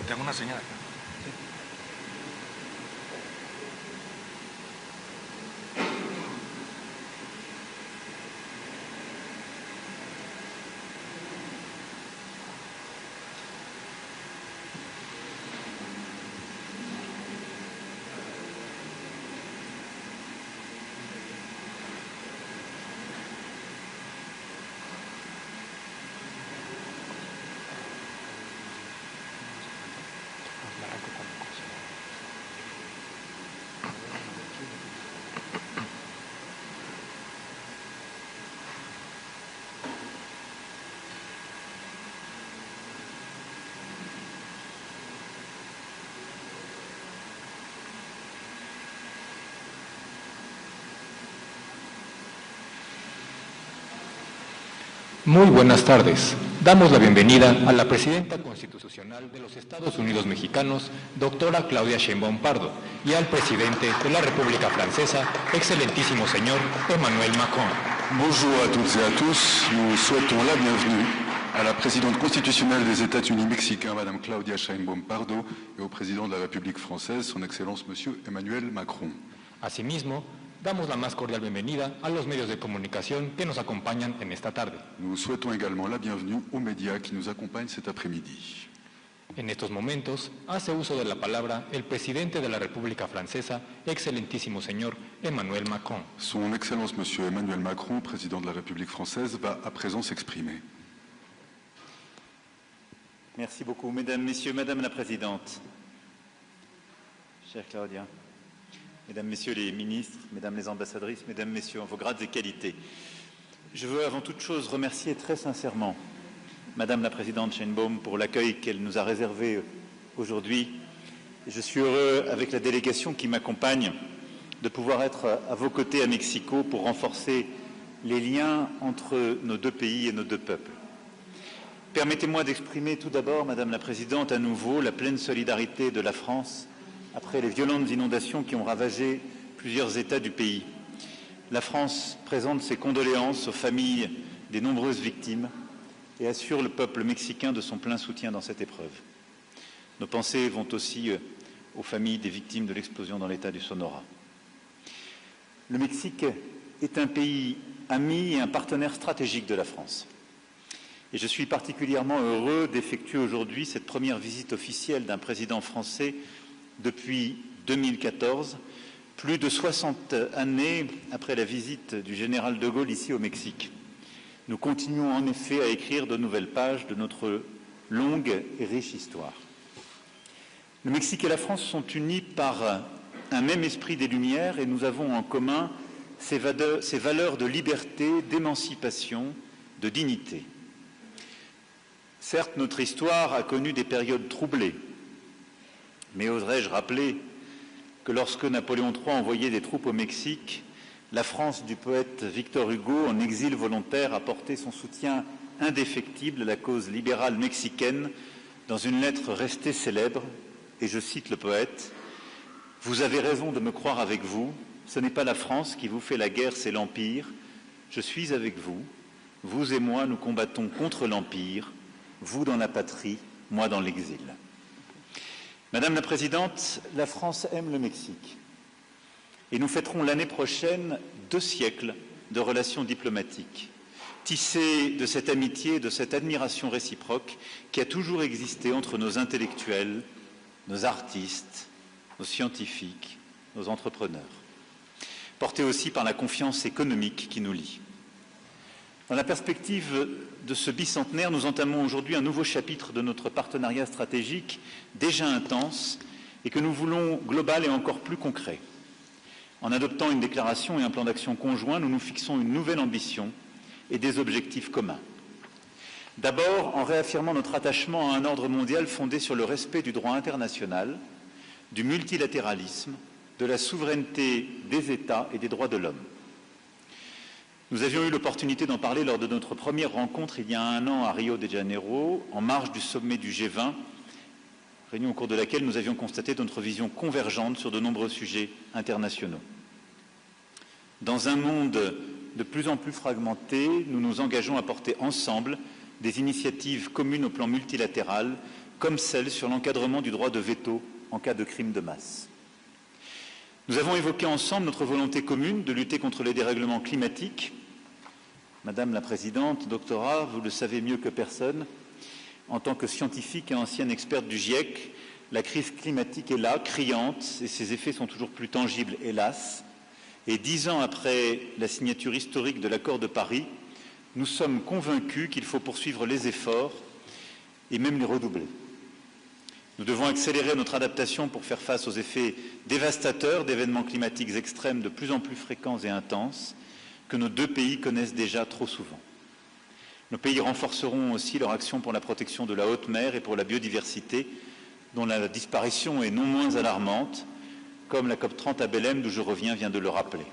te hago una señal. Muy buenas tardes. Damos la bienvenida a la Presidenta Constitucional de los Estados Unidos Mexicanos, doctora Claudia Sheinbaum Pardo, y al Presidente de la República Francesa, excelentísimo señor Emmanuel Macron. Bonjour à toutes et à tous. Nous souhaitons la bienvenue à la Présidente constitutionnelle des États-Unis mexicains, Madame Claudia Sheinbaum Pardo, et au Président de la République française, Son Excellence Monsieur Emmanuel Macron. Asimismo, damos la más cordial bienvenida a los medios de comunicación que nos acompañan en esta tarde. Nous souhaitons également la bienvenue aux médias qui nous accompagnent cet après-midi. En estos momentos, hace uso de la palabra el Presidente de la República Francesa, excelentísimo señor Emmanuel Macron. Son Excellence Monsieur Emmanuel Macron, Président de la République française, va à présent s'exprimer. Merci beaucoup, Mesdames, Messieurs, Madame la Présidente. Chère Claudia, Mesdames, Messieurs les ministres, Mesdames les ambassadrices, Mesdames, Messieurs, en vos grades et qualités. Je veux avant toute chose remercier très sincèrement Madame la Présidente Sheinbaum pour l'accueil qu'elle nous a réservé aujourd'hui. Et je suis heureux, avec la délégation qui m'accompagne, de pouvoir être à vos côtés à Mexico pour renforcer les liens entre nos deux pays et nos deux peuples. Permettez-moi d'exprimer tout d'abord, Madame la Présidente, à nouveau la pleine solidarité de la France après les violentes inondations qui ont ravagé plusieurs États du pays. La France présente ses condoléances aux familles des nombreuses victimes et assure le peuple mexicain de son plein soutien dans cette épreuve. Nos pensées vont aussi aux familles des victimes de l'explosion dans l'État du Sonora. Le Mexique est un pays ami et un partenaire stratégique de la France. Et je suis particulièrement heureux d'effectuer aujourd'hui cette première visite officielle d'un président français depuis 2014, plus de 60 années après la visite du général de Gaulle ici au Mexique. Nous continuons en effet à écrire de nouvelles pages de notre longue et riche histoire. Le Mexique et la France sont unis par un même esprit des Lumières et nous avons en commun ces valeurs de liberté, d'émancipation, de dignité. Certes, notre histoire a connu des périodes troublées, mais oserais-je rappeler que lorsque Napoléon III envoyait des troupes au Mexique, la France du poète Victor Hugo, en exil volontaire, apportait son soutien indéfectible à la cause libérale mexicaine dans une lettre restée célèbre, et je cite le poète : « Vous avez raison de me croire avec vous, ce n'est pas la France qui vous fait la guerre, c'est l'Empire. Je suis avec vous, vous et moi nous combattons contre l'Empire, vous dans la patrie, moi dans l'exil. » Madame la Présidente, la France aime le Mexique et nous fêterons l'année prochaine 2 siècles de relations diplomatiques, tissées de cette amitié et de cette admiration réciproque qui a toujours existé entre nos intellectuels, nos artistes, nos scientifiques, nos entrepreneurs, portée aussi par la confiance économique qui nous lie. Dans la perspective de ce bicentenaire, nous entamons aujourd'hui un nouveau chapitre de notre partenariat stratégique déjà intense et que nous voulons global et encore plus concret. En adoptant une déclaration et un plan d'action conjoint, nous nous fixons une nouvelle ambition et des objectifs communs. D'abord, en réaffirmant notre attachement à un ordre mondial fondé sur le respect du droit international, du multilatéralisme, de la souveraineté des États et des droits de l'homme. Nous avions eu l'opportunité d'en parler lors de notre première rencontre il y a 1 an à Rio de Janeiro, en marge du sommet du G20, réunion au cours de laquelle nous avions constaté notre vision convergente sur de nombreux sujets internationaux. Dans un monde de plus en plus fragmenté, nous nous engageons à porter ensemble des initiatives communes au plan multilatéral comme celle sur l'encadrement du droit de veto en cas de crime de masse. Nous avons évoqué ensemble notre volonté commune de lutter contre les dérèglements climatiques. Madame la Présidente, doctorat, vous le savez mieux que personne, en tant que scientifique et ancienne experte du GIEC, la crise climatique est là, criante, et ses effets sont toujours plus tangibles, hélas. Et 10 ans après la signature historique de l'accord de Paris, nous sommes convaincus qu'il faut poursuivre les efforts et même les redoubler. Nous devons accélérer notre adaptation pour faire face aux effets dévastateurs d'événements climatiques extrêmes de plus en plus fréquents et intenses que nos deux pays connaissent déjà trop souvent. Nos pays renforceront aussi leur action pour la protection de la haute mer et pour la biodiversité, dont la disparition est non moins alarmante, comme la COP30 à Belém, d'où je reviens, vient de le rappeler.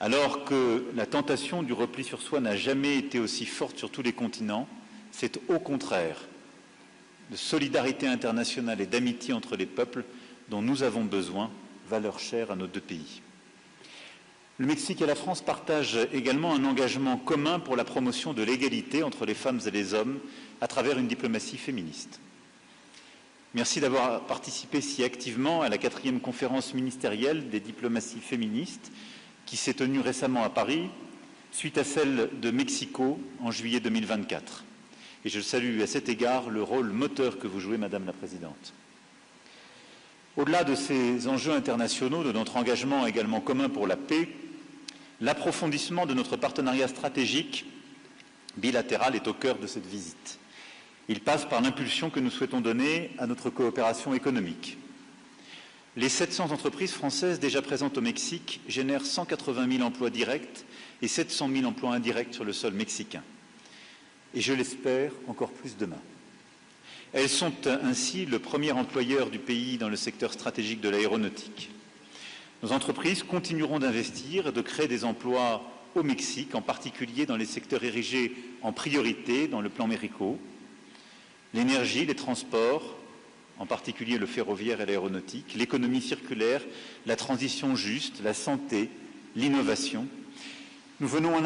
Alors que la tentation du repli sur soi n'a jamais été aussi forte sur tous les continents, c'est au contraire de solidarité internationale et d'amitié entre les peuples dont nous avons besoin, valeur chère à nos deux pays. Le Mexique et la France partagent également un engagement commun pour la promotion de l'égalité entre les femmes et les hommes à travers une diplomatie féministe. Merci d'avoir participé si activement à la 4e conférence ministérielle des diplomaties féministes qui s'est tenue récemment à Paris, suite à celle de Mexico en juillet 2024. Et je salue à cet égard le rôle moteur que vous jouez, Madame la Présidente. Au-delà de ces enjeux internationaux, de notre engagement également commun pour la paix, l'approfondissement de notre partenariat stratégique bilatéral est au cœur de cette visite. Il passe par l'impulsion que nous souhaitons donner à notre coopération économique. Les 700 entreprises françaises déjà présentes au Mexique génèrent 180 000 emplois directs et 700 000 emplois indirects sur le sol mexicain. Et je l'espère, encore plus demain. Elles sont ainsi le premier employeur du pays dans le secteur stratégique de l'aéronautique. Nos entreprises continueront d'investir et de créer des emplois au Mexique, en particulier dans les secteurs érigés en priorité dans le plan Mérico, l'énergie, les transports, en particulier le ferroviaire et l'aéronautique, l'économie circulaire, la transition juste, la santé, l'innovation. Nous venons à